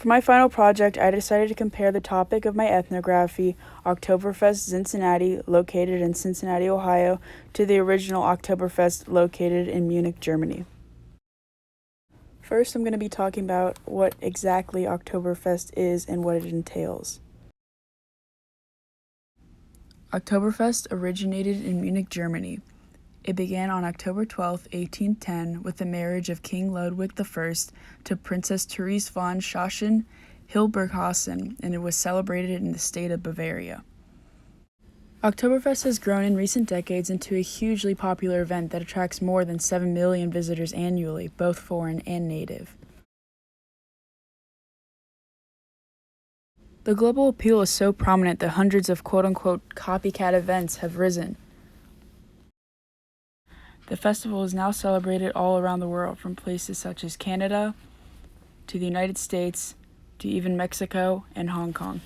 For my final project, I decided to compare the topic of my ethnography, Oktoberfest Cincinnati, located in Cincinnati, Ohio, to the original Oktoberfest located in Munich, Germany. First, I'm going to be talking about what exactly Oktoberfest is and what it entails. Oktoberfest originated in Munich, Germany. It began on October 12, 1810, with the marriage of King Ludwig I to Princess Therese von Sachsen-Hildburghausen, and it was celebrated in the state of Bavaria. Oktoberfest has grown in recent decades into a hugely popular event that attracts more than 7 million visitors annually, both foreign and native. The global appeal is so prominent that hundreds of quote-unquote copycat events have risen. The festival is now celebrated all around the world, from places such as Canada to the United States to even Mexico and Hong Kong.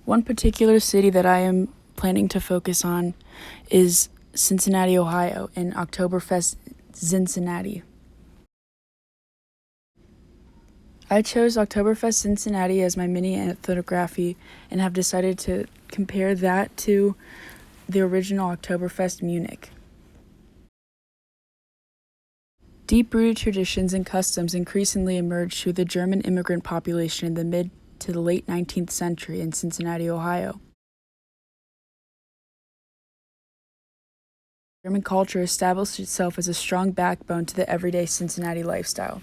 One particular city that I am planning to focus on is Cincinnati, Ohio, and Oktoberfest Cincinnati. I chose Oktoberfest Cincinnati as my mini ethnography and have decided to compare that to the original Oktoberfest Munich. Deep-rooted traditions and customs increasingly emerged through the German immigrant population in the mid to the late 19th century in Cincinnati, Ohio. German culture established itself as a strong backbone to the everyday Cincinnati lifestyle.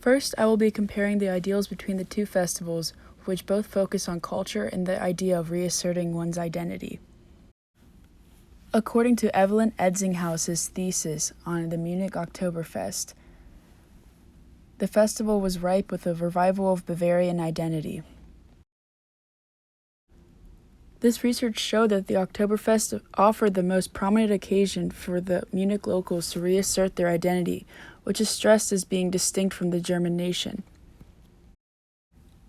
First, I will be comparing the ideals between the two festivals, which both focus on culture and the idea of reasserting one's identity. According to Evelyn Edzinghaus's thesis on the Munich Oktoberfest, the festival was ripe with a revival of Bavarian identity. This research showed that the Oktoberfest offered the most prominent occasion for the Munich locals to reassert their identity, which is stressed as being distinct from the German nation.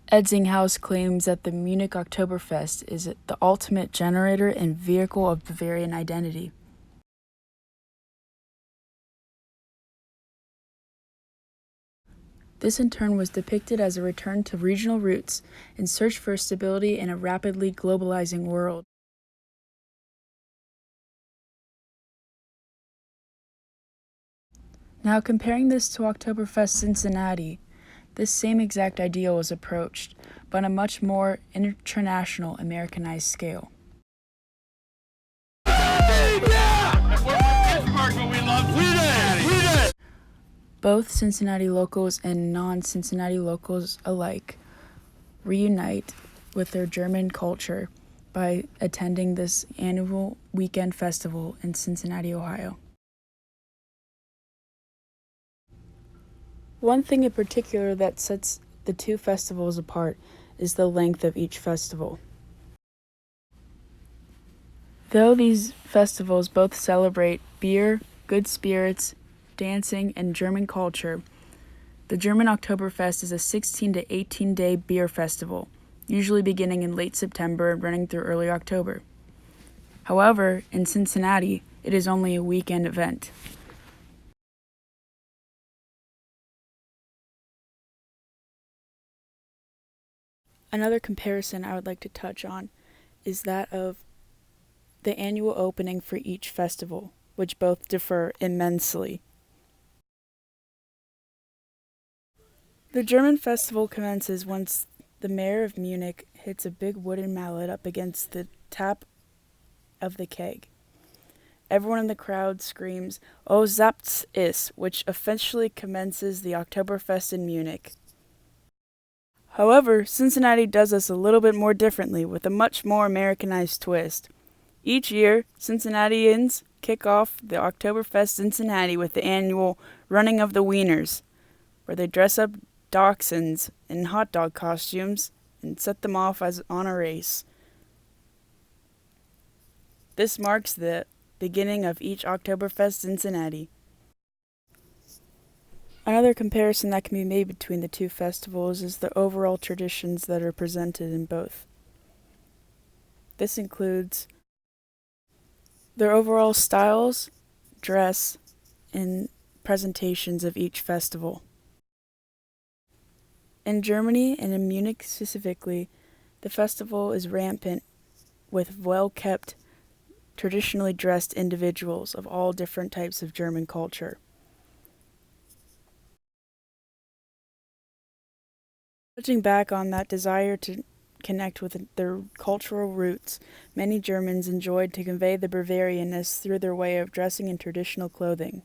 Edzinghaus claims that the Munich Oktoberfest is the ultimate generator and vehicle of Bavarian identity. This in turn was depicted as a return to regional roots and search for stability in a rapidly globalizing world. Now, comparing this to Oktoberfest Cincinnati, this same exact ideal was approached, but on a much more international, Americanized scale. Both Cincinnati locals and non-Cincinnati locals alike reunite with their German culture by attending this annual weekend festival in Cincinnati, Ohio. One thing in particular that sets the two festivals apart is the length of each festival. Though these festivals both celebrate beer, good spirits, dancing, and German culture, the German Oktoberfest is a 16 to 18-day beer festival, usually beginning in late September and running through early October. However, in Cincinnati, it is only a weekend event. Another comparison I would like to touch on is that of the annual opening for each festival, which both differ immensely. The German festival commences once the mayor of Munich hits a big wooden mallet up against the tap of the keg. Everyone in the crowd screams, "O Zapt's is," which officially commences the Oktoberfest in Munich. However, Cincinnati does this a little bit more differently with a much more Americanized twist. Each year, Cincinnatians kick off the Oktoberfest Cincinnati with the annual Running of the Wieners, where they dress up dachshunds in hot dog costumes and set them off as on a race. This marks the beginning of each Oktoberfest Cincinnati. Another comparison that can be made between the two festivals is the overall traditions that are presented in both. This includes their overall styles, dress, and presentations of each festival. In Germany, and in Munich specifically, the festival is rampant with well-kept, traditionally dressed individuals of all different types of German culture. Looking back on that desire to connect with their cultural roots, many Germans enjoyed to convey the Bavarianness through their way of dressing in traditional clothing.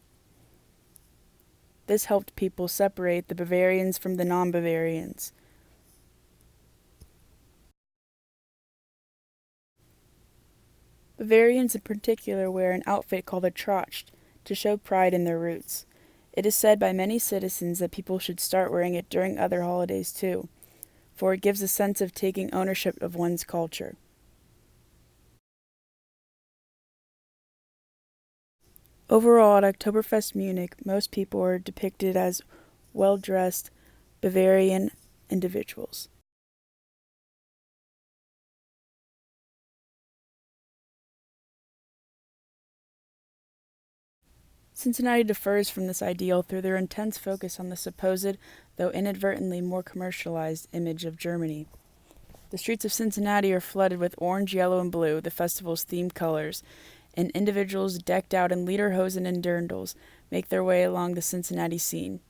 This helped people separate the Bavarians from the non-Bavarians. Bavarians in particular wear an outfit called a Tracht to show pride in their roots. It is said by many citizens that people should start wearing it during other holidays too, for it gives a sense of taking ownership of one's culture. Overall, at Oktoberfest Munich, most people are depicted as well-dressed Bavarian individuals. Cincinnati differs from this ideal through their intense focus on the supposed, though inadvertently more commercialized, image of Germany. The streets of Cincinnati are flooded with orange, yellow, and blue, the festival's theme colors, and individuals decked out in lederhosen and dirndls make their way along the Cincinnati scene.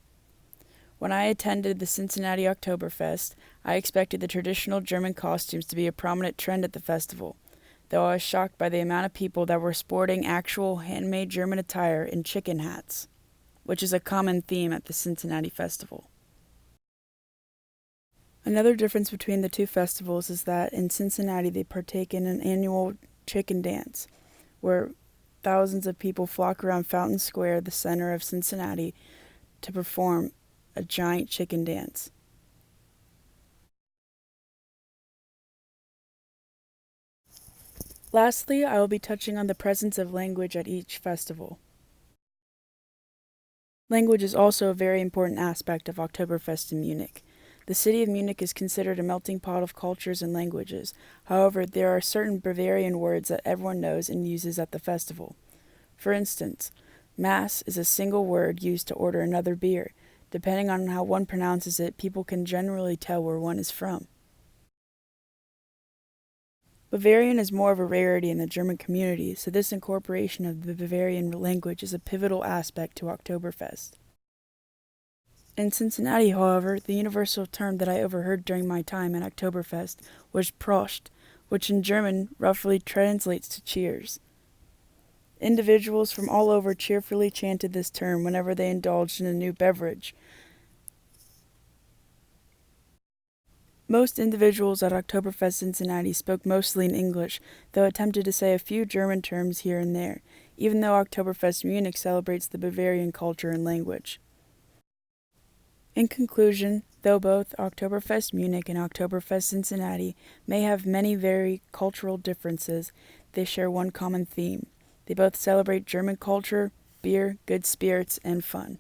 When I attended the Cincinnati Oktoberfest, I expected the traditional German costumes to be a prominent trend at the festival, though I was shocked by the amount of people that were sporting actual handmade German attire in chicken hats, which is a common theme at the Cincinnati Festival. Another difference between the two festivals is that in Cincinnati they partake in an annual chicken dance, where thousands of people flock around Fountain Square, the center of Cincinnati, to perform a giant chicken dance. Lastly, I will be touching on the presence of language at each festival. Language is also a very important aspect of Oktoberfest in Munich. The city of Munich is considered a melting pot of cultures and languages. However, there are certain Bavarian words that everyone knows and uses at the festival. For instance, Mass is a single word used to order another beer. Depending on how one pronounces it, people can generally tell where one is from. Bavarian is more of a rarity in the German community, so this incorporation of the Bavarian language is a pivotal aspect to Oktoberfest. In Cincinnati, however, the universal term that I overheard during my time at Oktoberfest was Prost, which in German roughly translates to cheers. Individuals from all over cheerfully chanted this term whenever they indulged in a new beverage. Most individuals at Oktoberfest Cincinnati spoke mostly in English, though attempted to say a few German terms here and there, even though Oktoberfest Munich celebrates the Bavarian culture and language. In conclusion, though both Oktoberfest Munich and Oktoberfest Cincinnati may have many very cultural differences, they share one common theme. They both celebrate German culture, beer, good spirits, and fun.